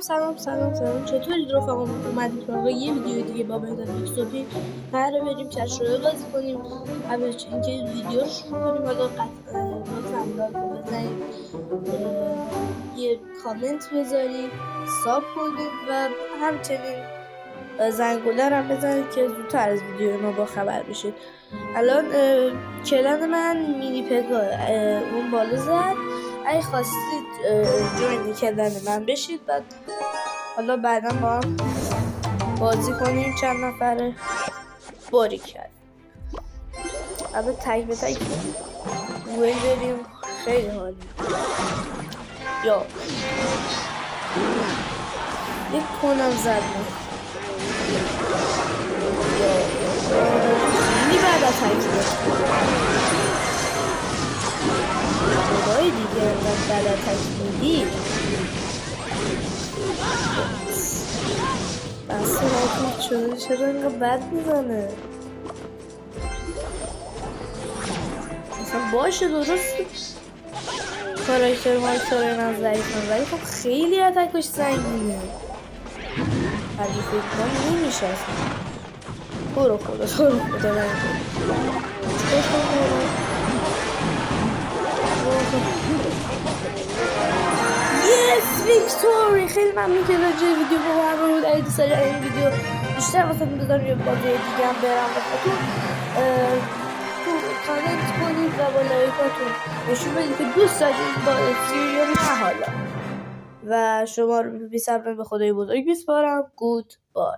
سلام چطورید رفقا؟ اومدیم سراغ یه ویدیو دیگه با بهزاد دیکسوپی. قراره بریم کش رو بازی کنیم. قبل از اینکه ویدیو رو شروع کنیم حالا لطفا لایک رو بزنید، یه کامنت بذارید، ساب کنید و همچنین زنگوله رو هم بزنید که زودتر از ویدیو ما با خبر بشید. الان کلان من مینی پگا اون بالا زد. اگه خواستید جوین کلان من بشید، بعد حالا بعدا با هم بازی کنیم چند نفره. باری کرد اما تک به تک ویل بریم، خیلی حالی. یا یک کنم زد خیلی بعد از تک خدای دیگه بعد از تک میدی دست راکی چرا اینقدر بد میزنه؟ اصلا باشه درست کاراکتر من ضعیفم، ولی خب خیلی اتکش سنگینه. هرگی فکر کنم نمیشه اصلا. تو رو خدا یس ویکتوری. خیلی ممنون که راجع ویدیو با همه بود. اگه دوست دارید این ویدیو بیشتر واسه بذارم یه بازی دیگه هم برم واسهتون، تو کامنت کنید و با لایکاتون نشون بدید که دوست دارید با سیریو نه حالا. و شما رو بی صبرانه به خدای بزرگ میسپارم. گود بای.